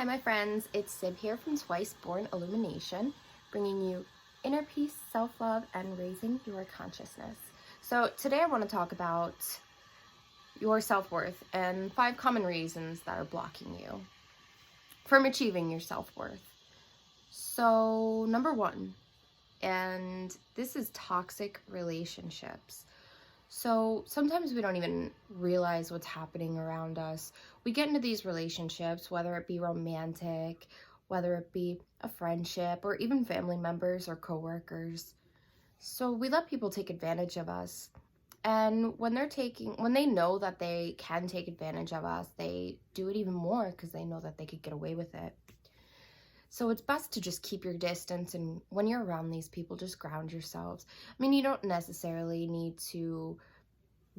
my friends, it's Sib here from Twice Born Illumination, bringing you inner peace, self-love, and raising your consciousness. So today I want to talk about your self-worth and 5 common reasons that are blocking you from achieving your self-worth. So number 1, and this is toxic relationships. So sometimes we don't even realize what's happening around us. We get into these relationships, whether it be romantic, whether it be a friendship, or even family members or coworkers. So we let people take advantage of us. And when they know that they can take advantage of us, they do it even more because they know that they could get away with it. So it's best to just keep your distance, and when you're around these people, just ground yourselves. I mean, you don't necessarily need to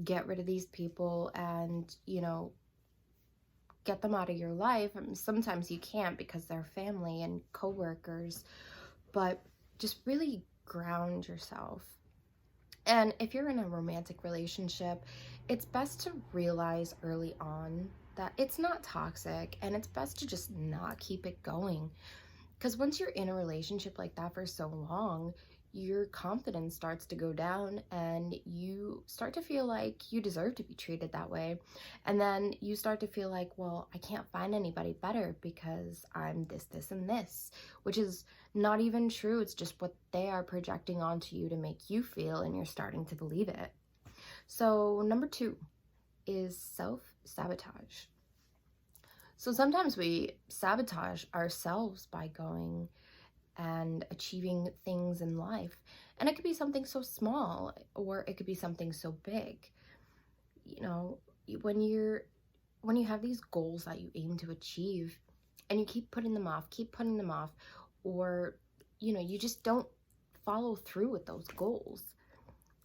get rid of these people and, get them out of your life. I mean, sometimes you can't because they're family and coworkers, but just really ground yourself. And if you're in a romantic relationship, it's best to realize early on that it's not toxic, and it's best to just not keep it going. Because once you're in a relationship like that for so long, your confidence starts to go down and you start to feel like you deserve to be treated that way. And then you start to feel like, well, I can't find anybody better because I'm this, this, and this, which is not even true. It's just what they are projecting onto you to make you feel, and you're starting to believe it. So number 2 is self-sabotage. So sometimes we sabotage ourselves by going and achieving things in life. And it could be something so small, or it could be something so big. When you have these goals that you aim to achieve and you keep putting them off, or, you just don't follow through with those goals,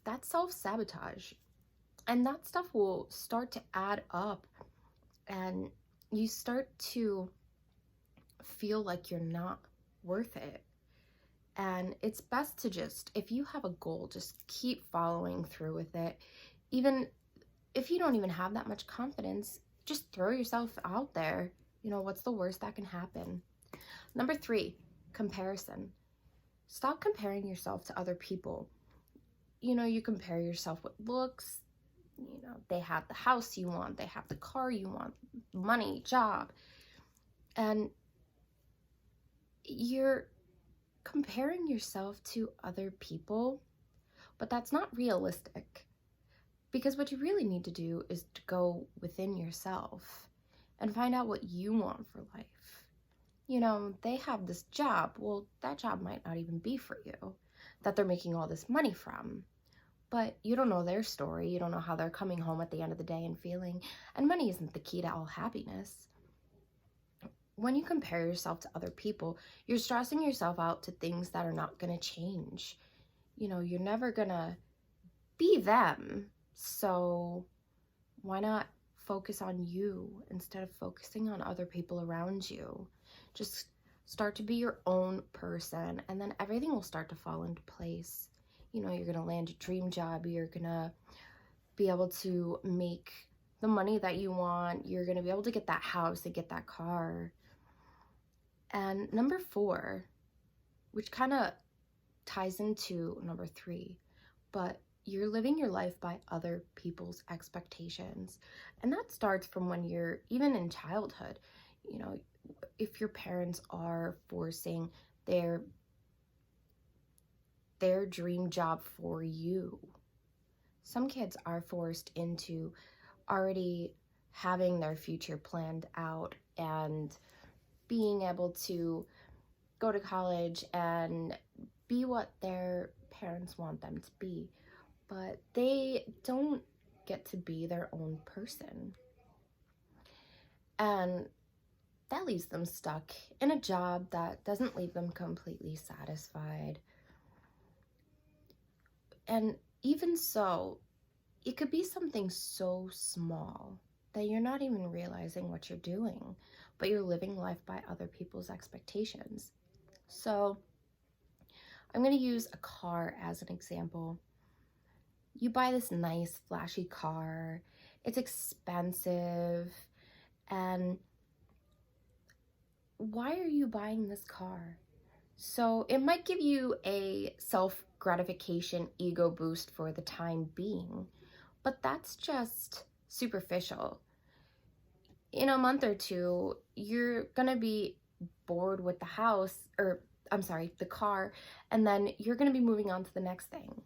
that's self-sabotage. And that stuff will start to add up, and you start to feel like you're not worth it. And it's best to just, if you have a goal, just keep following through with it. Even if you don't even have that much confidence, just throw yourself out there. What's the worst that can happen? Number 3, comparison. Stop comparing yourself to other people. You compare yourself with looks. They have the house you want, they have the car you want, money, job, and you're comparing yourself to other people, but that's not realistic, because what you really need to do is to go within yourself and find out what you want for life. They have this job. Well, that job might not even be for you, that they're making all this money from. But you don't know their story. You don't know how they're coming home at the end of the day and feeling. And money isn't the key to all happiness. When you compare yourself to other people, you're stressing yourself out to things that are not going to change. You're never going to be them. So why not focus on you instead of focusing on other people around you? Just start to be your own person, and then everything will start to fall into place. You're going to land your dream job. You're going to be able to make the money that you want. You're going to be able to get that house and get that car. And number 4, which kind of ties into number 3, but you're living your life by other people's expectations. And that starts from when you're even in childhood. If your parents are forcing their dream job for you. Some kids are forced into already having their future planned out and being able to go to college and be what their parents want them to be, but they don't get to be their own person. And that leaves them stuck in a job that doesn't leave them completely satisfied. And even so, it could be something so small that you're not even realizing what you're doing, but you're living life by other people's expectations. So I'm going to use a car as an example. You buy this nice, flashy car. It's expensive, and why are you buying this car? So it might give you a self-gratification ego boost for the time being, but that's just superficial. In a month or two, you're gonna be bored with the house, or I'm sorry, the car, and then you're gonna be moving on to the next thing.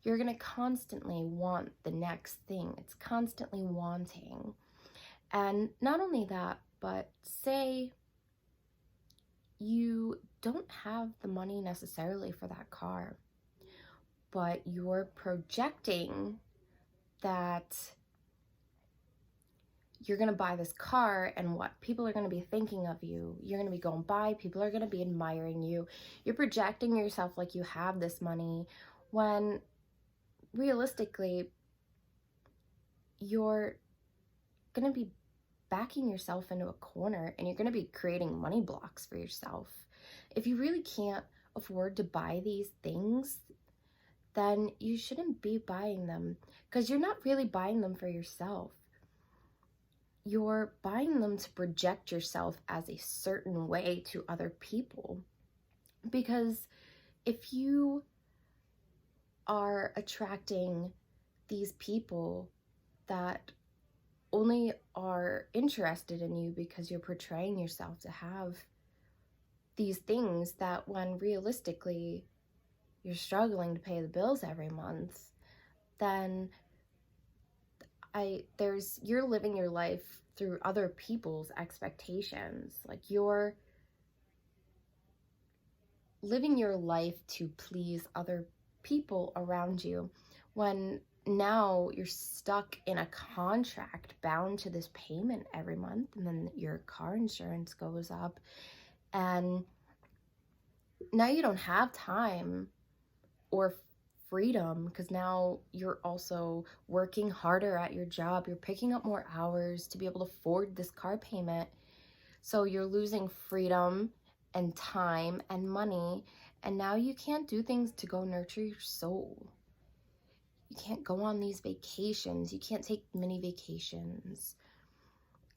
You're gonna constantly want the next thing. It's constantly wanting. And not only that, but say you don't have the money necessarily for that car, but you're projecting that you're going to buy this car, and what people are going to be thinking of you. You're going to be going by, people are going to be admiring you. You're projecting yourself like you have this money when realistically you're going to be backing yourself into a corner, and you're going to be creating money blocks for yourself. If you really can't afford to buy these things, then you shouldn't be buying them, because you're not really buying them for yourself. You're buying them to project yourself as a certain way to other people. Because if you are attracting these people that only are interested in you because you're portraying yourself to have these things, that when realistically you're struggling to pay the bills every month, then you're living your life through other people's expectations. Like, you're living your life to please other people around you, when now you're stuck in a contract bound to this payment every month, and then your car insurance goes up, and now you don't have time or freedom, because now you're also working harder at your job. You're picking up more hours to be able to afford this car payment. So you're losing freedom and time and money, and now you can't do things to go nurture your soul. You can't go on these vacations. You can't take mini vacations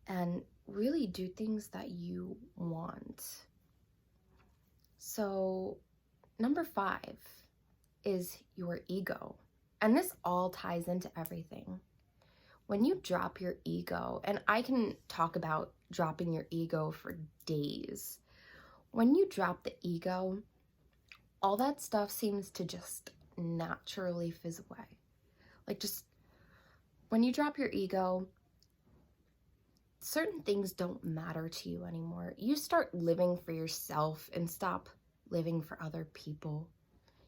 and really do things that you want. So number 5 is your ego. And this all ties into everything. When you drop your ego, and I can talk about dropping your ego for days. When you drop the ego, all that stuff seems to just naturally fizz away. Like, just when you drop your ego, certain things don't matter to you anymore. You start living for yourself and stop living for other people.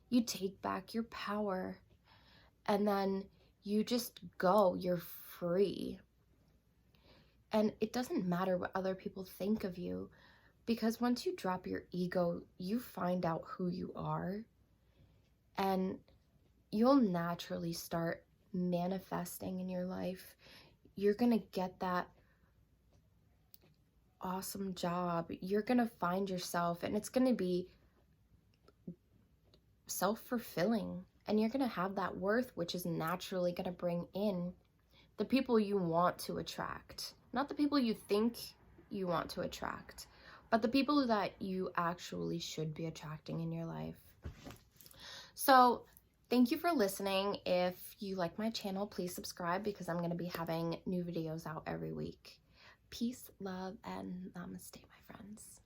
You take back your power, and then you just go. You're free. And it doesn't matter what other people think of you, because once you drop your ego, you find out who you are, and you'll naturally start manifesting in your life. You're gonna get that awesome job. You're gonna find yourself, and it's gonna be self-fulfilling, and you're gonna have that worth, which is naturally gonna bring in the people you want to attract. Not the people you think you want to attract, but the people that you actually should be attracting in your life. So thank you for listening. If you like my channel, please subscribe, because I'm going to be having new videos out every week. Peace, love, and namaste, my friends.